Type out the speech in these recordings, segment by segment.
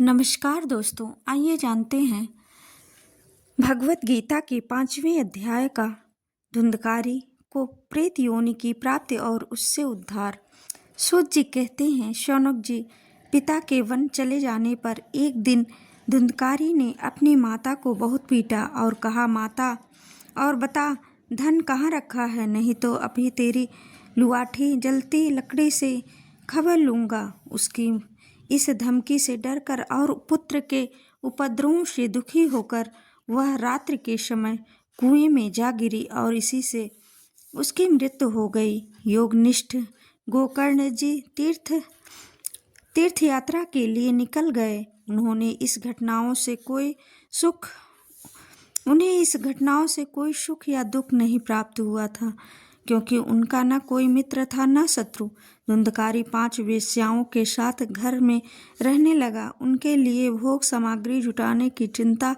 नमस्कार दोस्तों, आइए जानते हैं भगवत गीता के 5वें अध्याय का धुंधकारी को प्रेत योनि की प्राप्ति और उससे उद्धार। सूत जी कहते हैं, शौनक जी, पिता के वन चले जाने पर एक दिन धुंधकारी ने अपनी माता को बहुत पीटा और कहा, माता और बता धन कहाँ रखा है, नहीं तो अभी तेरी लुआठी जलती लकड़ी से खबर लूँगा। उसकी इस धमकी से डरकर और पुत्र के उपद्रवों से दुखी होकर वह रात्रि के समय कुएं में जा गिरी और इसी से उसकी मृत्यु हो गई। योगनिष्ठ गोकर्ण जी तीर्थ यात्रा के लिए निकल गए। उन्हें इस घटनाओं से कोई सुख या दुख नहीं प्राप्त हुआ था, क्योंकि उनका न कोई मित्र था न शत्रु। धुंधकारी 5 वेश्याओं के साथ घर में रहने लगा। उनके लिए भोग सामग्री जुटाने की चिंता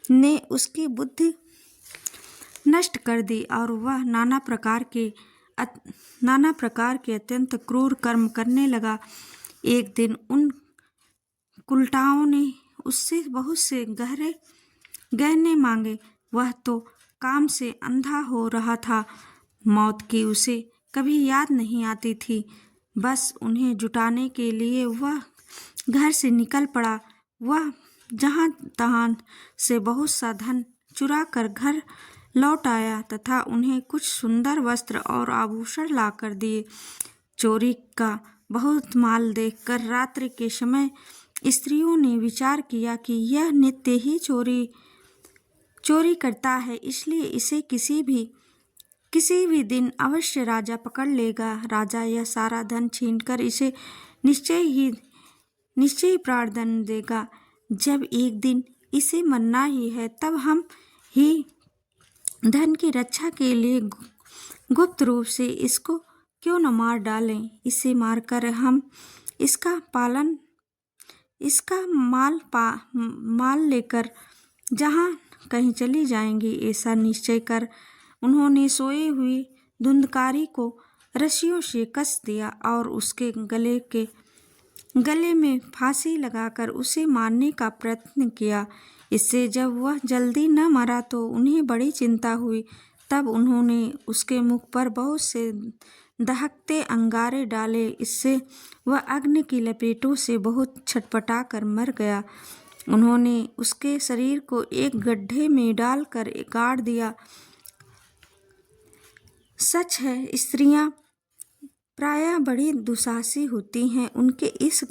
ने उसकी बुद्धि नष्ट कर दी और वह नाना प्रकार के अत्यंत क्रूर कर्म करने लगा। एक दिन उन कुलटाओं ने उससे बहुत से गहने मांगे। वह तो काम से अंधा हो रहा था। मौत की उसे कभी याद नहीं आती थी। बस उन्हें जुटाने के लिए वह घर से निकल पड़ा। वह जहाँ तहाँ से बहुत सा धन चुरा कर घर लौट आया तथा उन्हें कुछ सुंदर वस्त्र और आभूषण लाकर दिए। चोरी का बहुत माल देखकर रात्रि के समय स्त्रियों ने विचार किया कि यह नित्य ही चोरी करता है, इसलिए इसे किसी भी दिन अवश्य राजा पकड़ लेगा। राजा यह सारा धन छीनकर इसे निश्चय ही प्राणदंड देगा। जब एक दिन इसे मरना ही है, तब हम ही धन की रक्षा के लिए गुप्त रूप से इसको क्यों न मार डालें। इसे मारकर हम इसका माल लेकर जहाँ कहीं चली जाएंगी। ऐसा निश्चय कर उन्होंने सोए हुई धुंधकारी को रस्सियों से कस दिया और उसके गले में फांसी लगाकर उसे मारने का प्रयत्न किया। इससे जब वह जल्दी न मरा तो उन्हें बड़ी चिंता हुई। तब उन्होंने उसके मुख पर बहुत से दहकते अंगारे डाले। इससे वह अग्नि की लपेटों से बहुत छटपटा कर मर गया। उन्होंने उसके शरीर को एक गड्ढे में डालकर गाड़ दिया। सच है, स्त्रियां प्रायः बड़ी दुस्साहसी होती हैं। उनके इस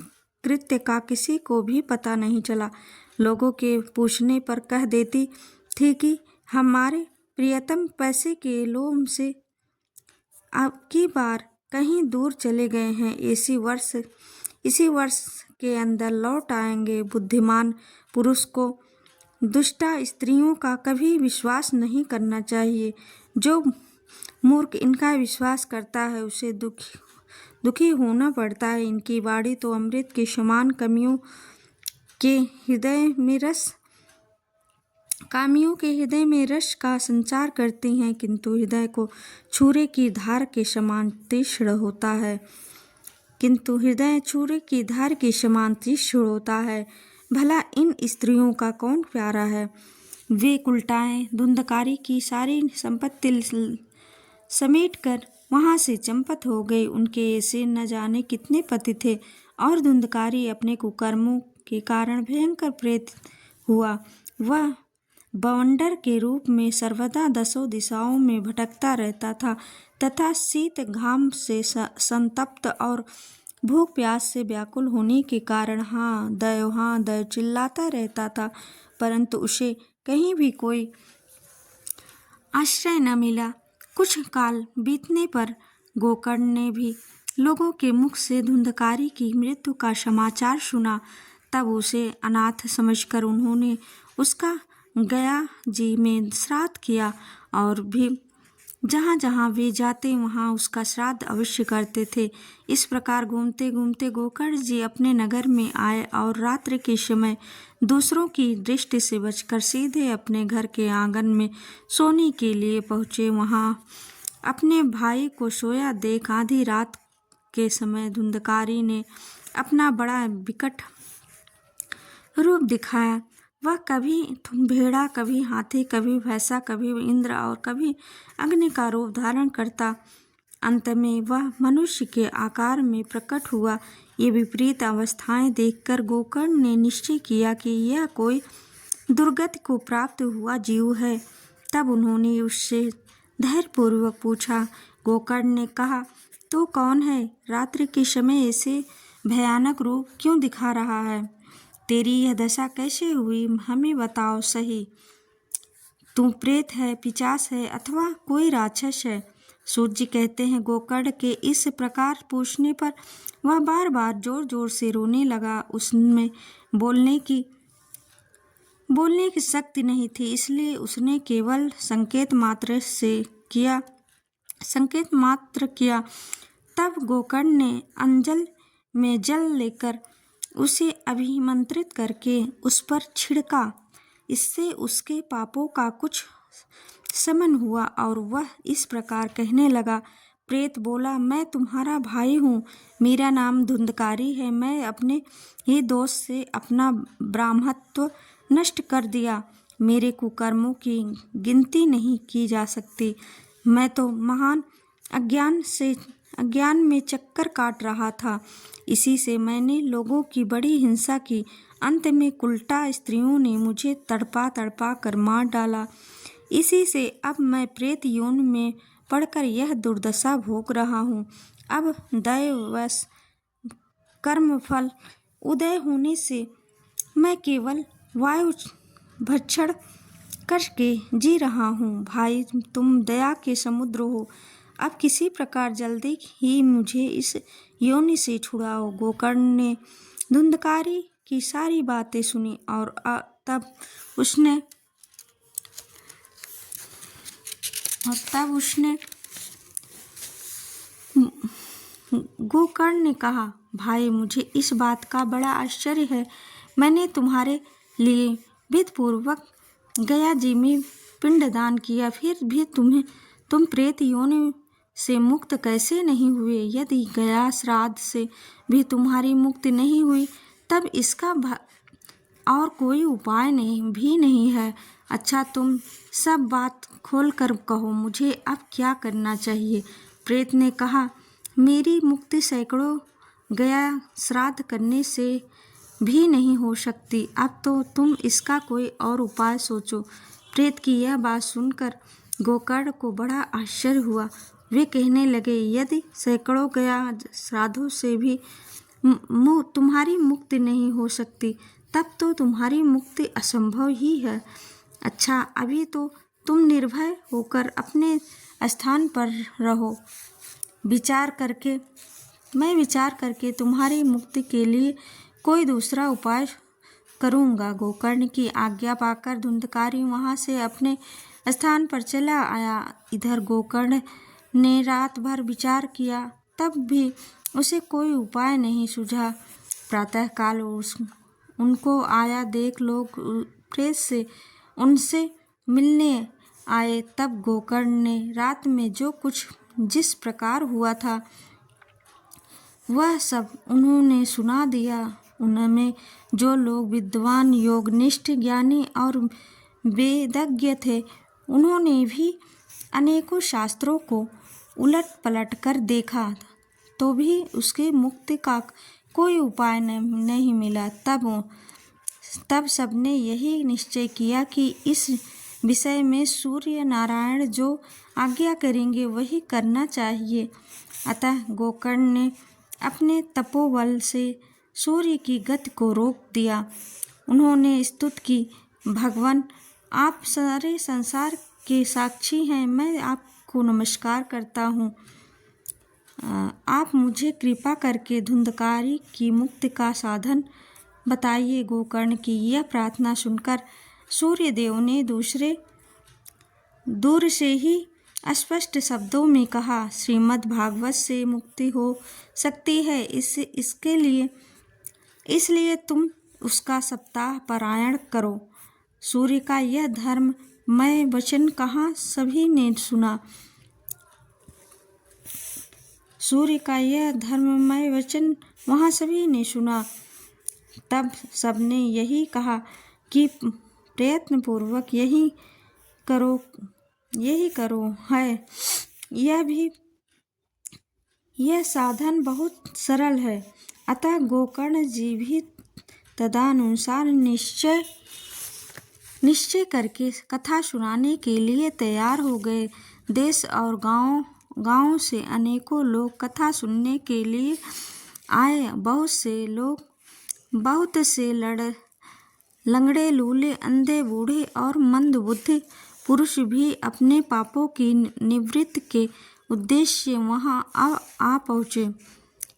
कृत्य का किसी को भी पता नहीं चला। लोगों के पूछने पर कह देती थी कि हमारे प्रियतम पैसे के लोभ से अब की बार कहीं दूर चले गए हैं। इसी वर्ष के अंदर लौट आएंगे। बुद्धिमान पुरुष को दुष्टा स्त्रियों का कभी विश्वास नहीं करना चाहिए। जो मूर्ख इनका विश्वास करता है उसे दुखी होना पड़ता है। इनकी वाणी तो अमृत के समान कामियों के हृदय में रस का संचार करती हैं, किंतु हृदय को छुरे की धार के समान तीक्ष्ण होता है। भला इन स्त्रियों का कौन प्यारा है। वे कुलटाएं धुंधकारी की सारी संपत्ति समेटकर वहां से चंपत हो गई। उनके ऐसे न जाने कितने पति थे और धुंधकारी अपने कुकर्मों के कारण भयंकर प्रेत हुआ। वह बवंडर के रूप में सर्वदा 10 दिशाओं में भटकता रहता था तथा शीत घाम से संतप्त और भूख प्यास से व्याकुल होने के कारण हाँ दय चिल्लाता रहता था, परंतु उसे कहीं भी कोई आश्रय न मिला। कुछ काल बीतने पर गोकर्ण ने भी लोगों के मुख से धुंधकारी की मृत्यु का समाचार सुना। तब उसे अनाथ समझकर उन्होंने उसका गया जी में श्राद्ध किया और भी जहाँ जहाँ वे जाते वहाँ उसका श्राद्ध अवश्य करते थे। इस प्रकार घूमते घूमते गोकर्ण जी अपने नगर में आए और रात्रि के समय दूसरों की दृष्टि से बचकर सीधे अपने घर के आंगन में सोने के लिए पहुँचे। वहाँ अपने भाई को सोया देख आधी रात के समय धुंधकारी ने अपना बड़ा विकट रूप दिखाया। वह कभी भेड़ा, कभी हाथी, कभी भैंसा, कभी इंद्र और कभी अग्नि का रूप धारण करता। अंत में वह मनुष्य के आकार में प्रकट हुआ। ये विपरीत अवस्थाएं देखकर गोकर्ण ने निश्चय किया कि यह कोई दुर्गति को प्राप्त हुआ जीव है। तब उन्होंने उससे धैर्यपूर्वक पूछा। गोकर्ण ने कहा, तू कौन है? रात्रि के समय ऐसे भयानक रूप क्यों दिखा रहा है? तेरी यह दशा कैसे हुई, हमें बताओ सही। तू प्रेत है, पिशाच है अथवा कोई राक्षस है? सूर्य कहते हैं, गोकर्ण के इस प्रकार पूछने पर वह बार बार जोर जोर से रोने लगा। उसमें बोलने की शक्ति नहीं थी, इसलिए उसने केवल संकेत मात्र किया। तब गोकर्ण ने अंजल में जल लेकर उसे अभिमंत्रित करके उस पर छिड़का। इससे उसके पापों का कुछ शमन हुआ और वह इस प्रकार कहने लगा। प्रेत बोला, मैं तुम्हारा भाई हूँ, मेरा नाम धुंधकारी है। मैं अपने ही दोष से अपना ब्राह्मणत्व नष्ट कर दिया। मेरे कुकर्मों की गिनती नहीं की जा सकती। मैं तो महान अज्ञान में चक्कर काट रहा था। इसी से मैंने लोगों की बड़ी हिंसा की। अंत में उल्टा स्त्रियों ने मुझे तड़पा तड़पा कर मार डाला। इसी से अब मैं प्रेत योनि में पड़कर यह दुर्दशा भोग रहा हूँ। अब दैववश कर्मफल उदय होने से मैं केवल वायु भक्षण करके जी रहा हूँ। भाई, तुम दया के समुद्र हो, अब किसी प्रकार जल्दी ही मुझे इस योनि से छुड़ाओ। गोकर्ण ने धुंधकारी की सारी बातें सुनी और तब उसने गोकर्ण ने कहा, भाई, मुझे इस बात का बड़ा आश्चर्य है। मैंने तुम्हारे लिए विधिपूर्वक गया जी में पिंडदान किया, फिर भी तुम प्रेत योनि से मुक्त कैसे नहीं हुए? यदि गया श्राद्ध से भी तुम्हारी मुक्ति नहीं हुई, तब इसका और कोई उपाय नहीं है। अच्छा, तुम सब बात खोल कर कहो, मुझे अब क्या करना चाहिए? प्रेत ने कहा, मेरी मुक्ति सैकड़ों गया श्राद्ध करने से भी नहीं हो सकती। अब तो तुम इसका कोई और उपाय सोचो। प्रेत की यह बात सुनकर गोकर्ण को बड़ा आश्चर्य हुआ। वे कहने लगे, यदि सैकड़ों गया श्राद्धों से भी तुम्हारी मुक्ति नहीं हो सकती, तब तो तुम्हारी मुक्ति असंभव ही है। अच्छा, अभी तो तुम निर्भय होकर अपने स्थान पर रहो। मैं विचार करके तुम्हारी मुक्ति के लिए कोई दूसरा उपाय करूँगा। गोकर्ण की आज्ञा पाकर धुंधकारी वहाँ से अपने स्थान पर चला आया। इधर गोकर्ण ने रात भर विचार किया, तब भी उसे कोई उपाय नहीं सूझा। प्रातःकाल उनको आया देख लोग प्रेत से उनसे मिलने आए। तब गोकर्ण ने रात में जो कुछ जिस प्रकार हुआ था वह सब उन्होंने सुना दिया। उनमें जो लोग विद्वान, योगनिष्ठ, ज्ञानी और वेदज्ञ थे, उन्होंने भी अनेकों शास्त्रों को उलट पलट कर देखा, तो भी उसके मुक्ति का कोई उपाय नहीं मिला। तब सबने यही निश्चय किया कि इस विषय में सूर्य नारायण जो आज्ञा करेंगे वही करना चाहिए। अतः गोकर्ण ने अपने तपोबल से सूर्य की गति को रोक दिया। उन्होंने स्तुति की, भगवान, आप सारे संसार के साक्षी हैं, मैं आपको नमस्कार करता हूँ। आप मुझे कृपा करके धुंधकारी की मुक्ति का साधन बताइए। गोकर्ण की यह प्रार्थना सुनकर सूर्यदेव ने दूर से ही स्पष्ट शब्दों में कहा, श्रीमद् भागवत से मुक्ति हो सकती है, इसलिए तुम उसका सप्ताह पारायण करो। सूर्य का यह धर्ममय वचन कहाँ सभी ने सुना। सूर्य का यह धर्ममय वचन वहाँ सभी ने सुना। तब सबने यही कहा कि प्रयत्नपूर्वक यही करो है। यह साधन बहुत सरल है। अतः गोकर्ण जी भी तदनुसार निश्चय करके कथा सुनाने के लिए तैयार हो गए। देश और गांव से अनेकों लोग कथा सुनने के लिए आए। बहुत से लंगड़े, लूले, अंधे, बूढ़े और मंदबुद्धि पुरुष भी अपने पापों की निवृत्ति के उद्देश्य से वहां आ पहुँचे।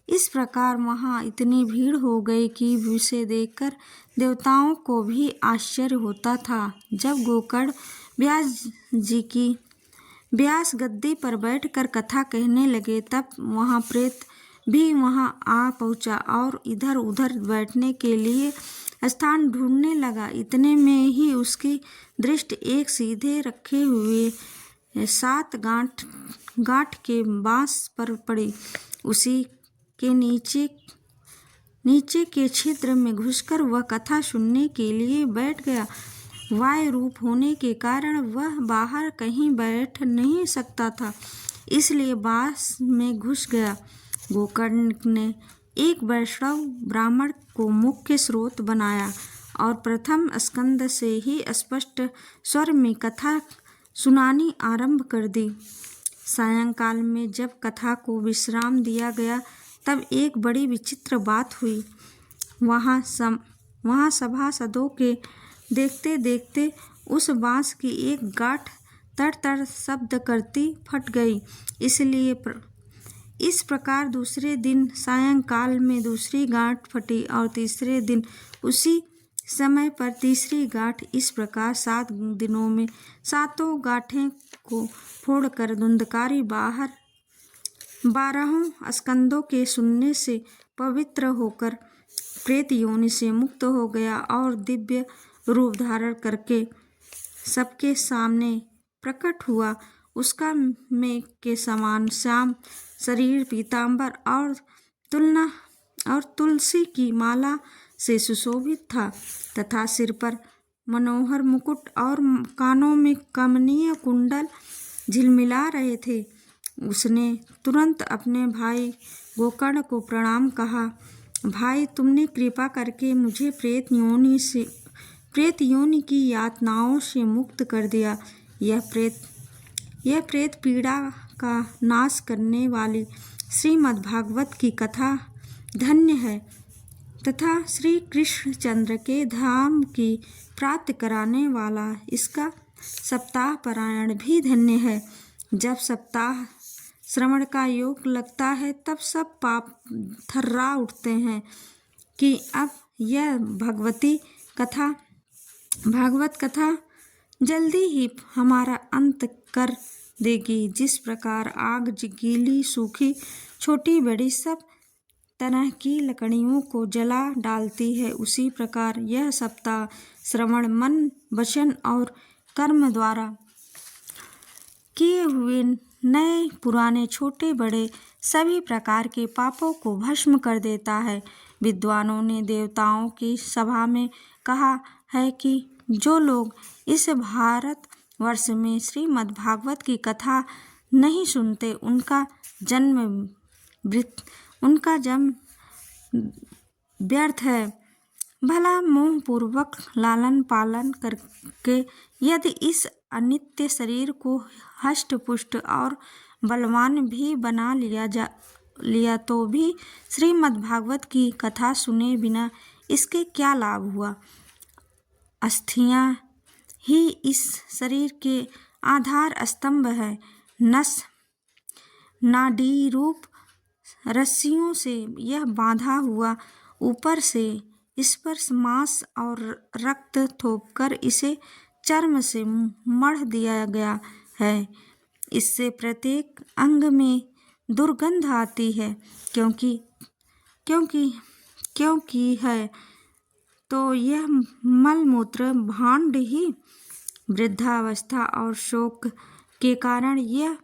इस प्रकार वहां इतनी भीड़ हो गई कि उसे देखकर देवताओं को भी आश्चर्य होता था। जब गोकर्ण व्यास जी की व्यास गद्दी पर बैठकर कथा कहने लगे, तब वहां प्रेत भी वहां आ पहुंचा और इधर उधर बैठने के लिए स्थान ढूंढने लगा। इतने में ही उसकी दृष्टि एक सीधे रखे हुए 7 गांठ के बांस पर पड़ी। उसी के नीचे के छिद्र में घुसकर वह कथा सुनने के लिए बैठ गया। वायु रूप होने के कारण वह बाहर कहीं बैठ नहीं सकता था, इसलिए बांस में घुस गया। गोकर्ण ने एक वैष्णव ब्राह्मण को मुख्य स्रोत बनाया और प्रथम स्कंद से ही स्पष्ट स्वर में कथा सुनानी आरंभ कर दी। सायंकाल में जब कथा को विश्राम दिया गया, तब एक बड़ी विचित्र बात हुई। वहां सभासदों के देखते देखते उस बांस की एक गांठ तड़-तड़ शब्द करती फट गई। इस प्रकार दूसरे दिन सायंकाल में दूसरी गांठ फटी और तीसरे दिन उसी समय पर तीसरी गांठ। इस प्रकार 7 दिनों में 7 गांठें को फोड़कर धुंधकारी 12 स्कंदों के सुनने से पवित्र होकर प्रेत योनि से मुक्त हो गया और दिव्य रूप धारण करके सबके सामने प्रकट हुआ। उसका मेघ के समान श्याम शरीर पीतांबर और तुलसी की माला से सुशोभित था तथा सिर पर मनोहर मुकुट और कानों में कमनीय कुंडल झिलमिला रहे थे। उसने तुरंत अपने भाई गोकर्ण को प्रणाम कहा। भाई, तुमने कृपा करके मुझे प्रेत योनि की यातनाओं से मुक्त कर दिया। यह प्रेत पीड़ा का नाश करने वाली श्रीमद् भागवत की कथा धन्य है तथा श्री कृष्णचंद्र के धाम की प्राप्ति कराने वाला इसका सप्ताह पारायण भी धन्य है। जब सप्ताह श्रवण का योग लगता है, तब सब पाप थर्रा उठते हैं कि अब यह भागवत कथा जल्दी ही हमारा अंत कर देगी। जिस प्रकार आग गीली, सूखी, छोटी बड़ी सब तरह की लकड़ियों को जला डालती है, उसी प्रकार यह सप्ताह श्रवण मन, वचन और कर्म द्वारा किए हुए नए पुराने छोटे बड़े सभी प्रकार के पापों को भस्म कर देता है। विद्वानों ने देवताओं की सभा में कहा है कि जो लोग इस भारत वर्ष में श्रीमद् भागवत की कथा नहीं सुनते, उनका जन्म व्यर्थ है। भला मोह पूर्वक लालन पालन करके यदि इस अनित्य शरीर को हष्ट पुष्ट और बलवान भी बना लिया तो भी श्रीमद् भागवत की कथा सुने बिना इसके क्या लाभ हुआ। अस्थियां ही इस शरीर के आधार स्तंभ है। नस नाड़ी रूप रस्सियों से यह बांधा हुआ, ऊपर से स्पर्श मांस और रक्त थोपकर इसे चर्म से मढ़ दिया गया है। इससे प्रत्येक अंग में दुर्गंध आती है, क्योंकि है तो यह मलमूत्र भांड ही। वृद्धावस्था और शोक के कारण यह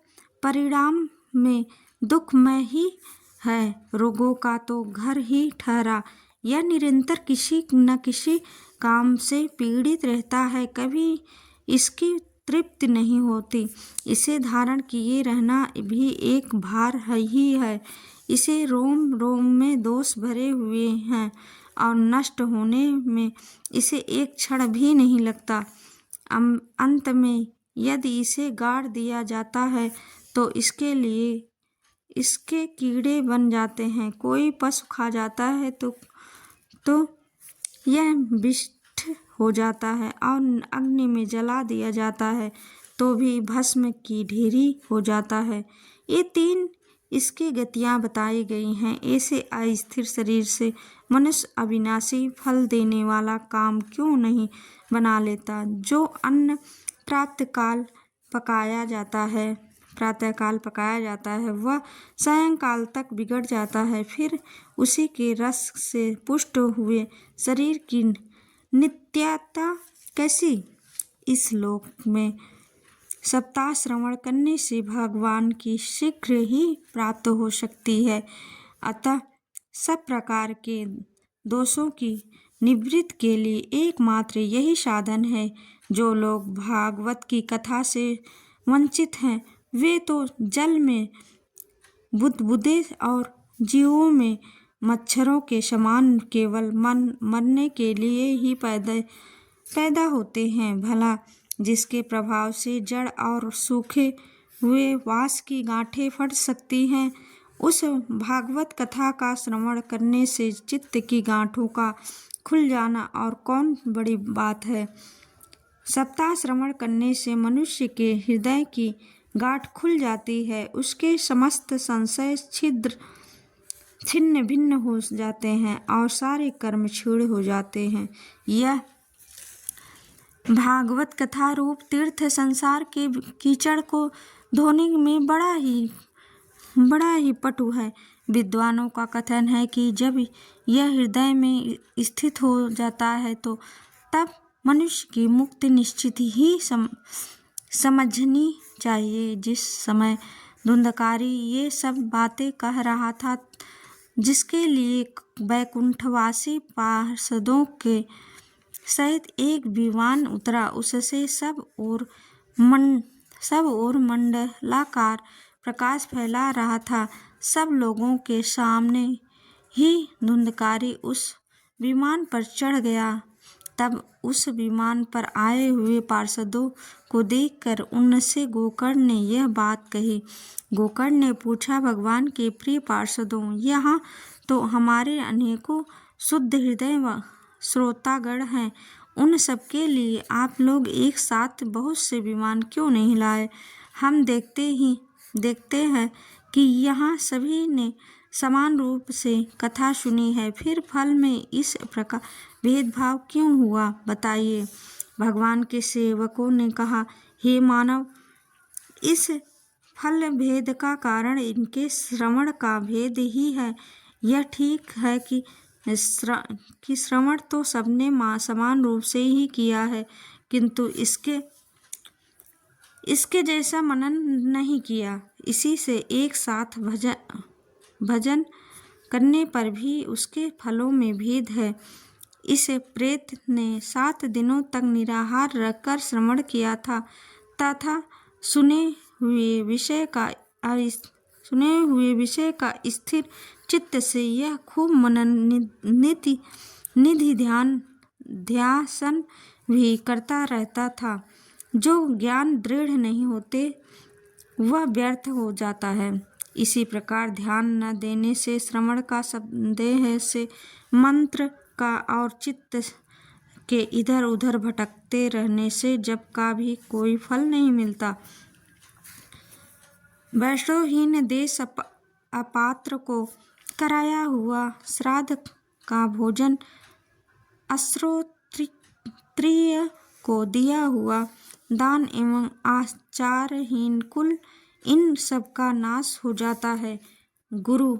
परिणाम में दुखमय ही है। रोगों का तो घर ही ठहरा यह निरंतर किसी न किसी काम से पीड़ित रहता है, कभी इसकी तृप्ति नहीं होती। इसे धारण किए रहना भी एक भार ही है। इसे रोम रोम में दोष भरे हुए हैं और नष्ट होने में इसे एक क्षण भी नहीं लगता। अंत में यदि इसे गाड़ दिया जाता है तो इसके लिए इसके कीड़े बन जाते हैं। कोई पशु खा जाता है तो यह विष्ट हो जाता है और अग्नि में जला दिया जाता है तो भी भस्म की ढेरी हो जाता है। ये 3 इसकी गतियाँ बताई गई हैं। ऐसे अस्थिर शरीर से मनुष्य अविनाशी फल देने वाला काम क्यों नहीं बना लेता? जो अन्न प्रातःकाल पकाया जाता है वह सायंकाल तक बिगड़ जाता है। फिर उसी के रस से पुष्ट हुए शरीर की नित्यता कैसी? इस लोक में सप्ताह श्रवण करने से भगवान की शीघ्र ही प्राप्त हो सकती है। अतः सब प्रकार के दोषों की निवृत्ति के लिए एकमात्र यही साधन है। जो लोग भागवत की कथा से वंचित हैं वे तो जल में बुदबुदे और जीवों में मच्छरों के समान केवल मरने के लिए ही पैदा होते हैं। भला जिसके प्रभाव से जड़ और सूखे हुए वास की गांठें फट सकती हैं, उस भागवत कथा का श्रवण करने से चित्त की गांठों का खुल जाना और कौन बड़ी बात है। सप्ताह श्रवण करने से मनुष्य के हृदय की गांठ खुल जाती है, उसके समस्त संशय छिन्न भिन्न हो जाते हैं और सारे कर्म क्षीण हो जाते हैं। यह भागवत कथा रूप तीर्थ संसार के कीचड़ को धोने में बड़ा ही पटु है। विद्वानों का कथन है कि जब यह हृदय में स्थित हो जाता है तो तब मनुष्य की मुक्ति निश्चित ही समझनी चाहिए। जिस समय धुंधकारी ये सब बातें कह रहा था, जिसके लिए वैकुंठवासी पार्षदों के सहित एक विमान उतरा, उससे सब ओर मंडलाकार प्रकाश फैला रहा था। सब लोगों के सामने ही धुंधकारी उस विमान पर चढ़ गया। तब उस विमान पर आए हुए पार्षदों को देखकर उनसे गोकर्ण ने यह बात कही। गोकर्ण ने पूछा, भगवान के प्रिय पार्षदों, यहाँ तो हमारे अनेकों शुद्ध हृदय व श्रोतागण हैं, उन सबके लिए आप लोग एक साथ बहुत से विमान क्यों नहीं लाए? हम देखते हैं कि यहाँ सभी ने समान रूप से कथा सुनी है, फिर फल में इस प्रकार भेदभाव क्यों हुआ, बताइए। भगवान के सेवकों ने कहा, हे मानव, इस फल भेद का कारण इनके श्रवण का भेद ही है। यह ठीक है कि श्रवण तो सबने समान रूप से ही किया है, किंतु इसके जैसा मनन नहीं किया। इसी से एक साथ भजन करने पर भी उसके फलों में भेद है। इस प्रेत ने 7 दिनों तक निराहार रहकर श्रवण किया था तथा सुने हुए विषय का स्थिर चित्त से यह खूब मनन निधि ध्यान भी करता रहता था। जो ज्ञान दृढ़ नहीं होते वह व्यर्थ हो जाता है। इसी प्रकार ध्यान न देने से, श्रवण का संदेह से, मंत्र का और चित्त के इधर उधर भटकते रहने से जप का भी कोई फल नहीं मिलता। वैष्णवहीन देश अपात्र को कराया हुआ श्राद्ध का भोजन, अश्रोत्रिय को दिया हुआ दान एवं आचारहीन कुल, इन सब का नाश हो जाता है। गुरु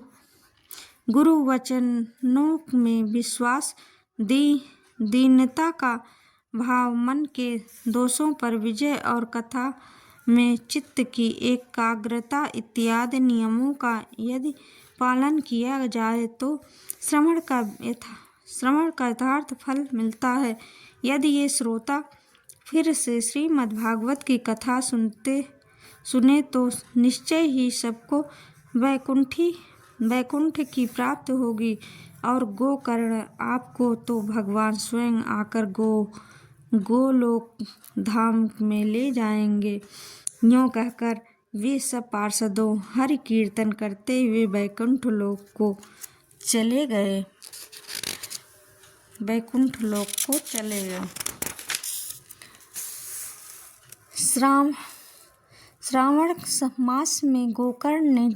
वचनों में विश्वास, दीनता का भाव, मन के दोषों पर विजय और कथा में चित्त की एकाग्रता इत्यादि नियमों का यदि पालन किया जाए तो श्रवण का श्रवण का यथार्थ फल मिलता है। यदि ये श्रोता फिर से श्रीमद् भागवत की कथा सुने तो निश्चय ही सबको वैकुंठ की प्राप्ति होगी और गोकर्ण आपको तो भगवान स्वयं आकर गोलोक धाम में ले जाएंगे। यूँ कहकर वे सब पार्षदों हरि कीर्तन करते हुए वैकुंठ लोक को चले गए। श्रावण मास में गोकर्ण ने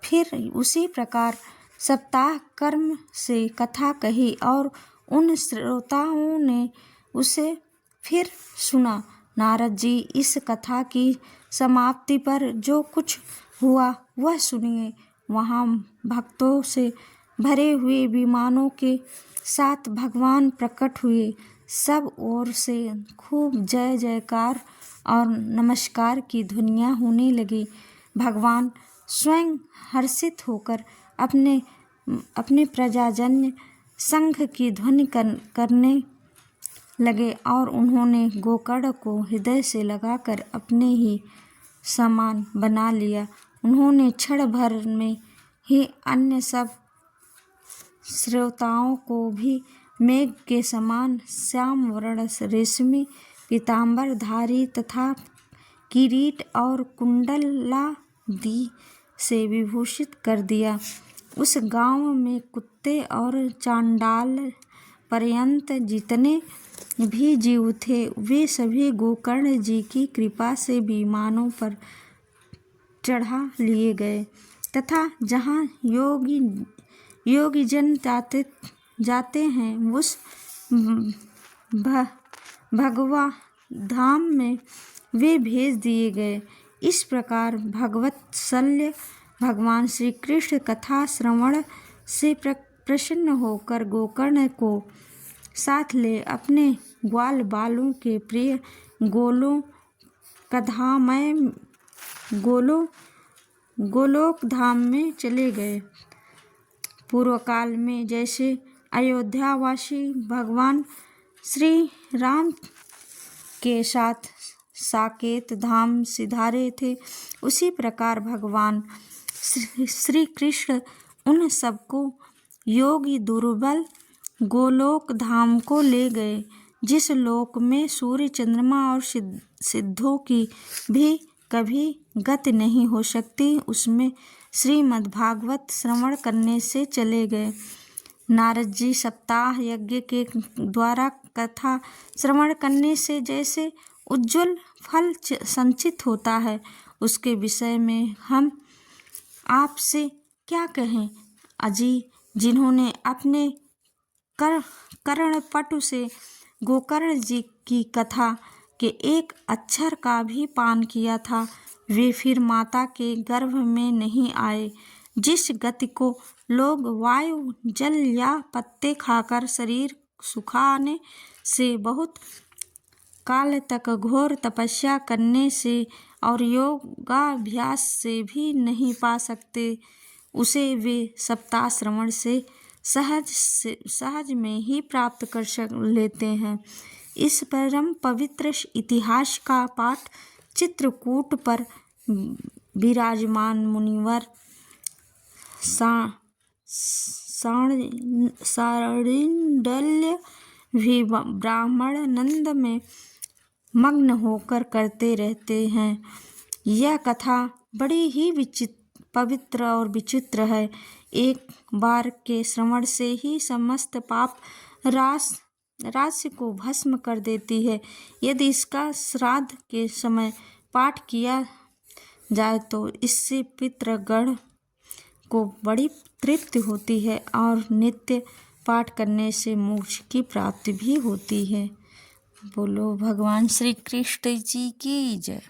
फिर उसी प्रकार सप्ताह कर्म से कथा कही और उन श्रोताओं ने उसे फिर सुना। नारद जी, इस कथा की समाप्ति पर जो कुछ हुआ वह सुनिए। वहाँ भक्तों से भरे हुए विमानों के साथ भगवान प्रकट हुए। सब ओर से खूब जय जयकार और नमस्कार की ध्वनियाँ होने लगी। भगवान स्वयं हर्षित होकर अपने प्रजाजन्य संघ की ध्वनि करने लगे और उन्होंने गोकर्ण को हृदय से लगाकर अपने ही समान बना लिया। उन्होंने क्षण भर में ही अन्य सब श्रोताओं को भी मेघ के समान श्याम वर्ण रेशमी पीताम्बर धारी तथा किरीट और कुंडलादि से विभूषित कर दिया। उस गांव में कुत्ते और चांडाल पर्यंत जितने भी जीव थे वे सभी गोकर्ण जी की कृपा से विमानों पर चढ़ा लिए गए तथा जहाँ योगी जन जाते हैं उस भगवा धाम में वे भेज दिए गए। इस प्रकार भगवत्सल्य भगवान श्री कृष्ण कथा श्रवण से प्रसन्न होकर गोकर्ण को साथ ले अपने ग्वाल बालों के प्रिय गोलोक धाम में चले गए। पूर्व काल में जैसे अयोध्यावासी भगवान श्री राम के साथ साकेत धाम सिधारे थे, उसी प्रकार भगवान श्री कृष्ण उन सबको योगी दुर्बल गोलोक धाम को ले गए। जिस लोक में सूर्य चंद्रमा और सिद्धों की भी कभी गति नहीं हो सकती, उसमें श्रीमद् भागवत श्रवण करने से चले गए। नारद जी सप्ताह यज्ञ के द्वारा कथा श्रवण करने से जैसे उज्ज्वल फल संचित होता है, उसके विषय में हम आपसे क्या कहें। अजी, जिन्होंने अपने कर्णपटु से गोकर्ण जी की कथा के एक अक्षर का भी पान किया था, वे फिर माता के गर्भ में नहीं आए। जिस गति को लोग वायु जल या पत्ते खाकर शरीर सुखाने से, बहुत काल तक घोर तपस्या करने से और योगाभ्यास से भी नहीं पा सकते, उसे वे सप्ताह श्रवण से सहज में ही प्राप्त कर लेते हैं। इस परम पवित्र इतिहास का पाठ चित्रकूट पर विराजमान मुनिवर सारिंदल्य भी ब्राह्मणानंद में मग्न होकर करते रहते हैं। यह कथा बड़ी ही पवित्र और विचित्र है। एक बार के श्रवण से ही समस्त पाप राशि को भस्म कर देती है। यदि इसका श्राद्ध के समय पाठ किया जाए तो इससे पितृगण को बड़ी तृप्ति होती है और नित्य पाठ करने से मोक्ष की प्राप्ति भी होती है। बोलो भगवान श्री कृष्ण जी की जय।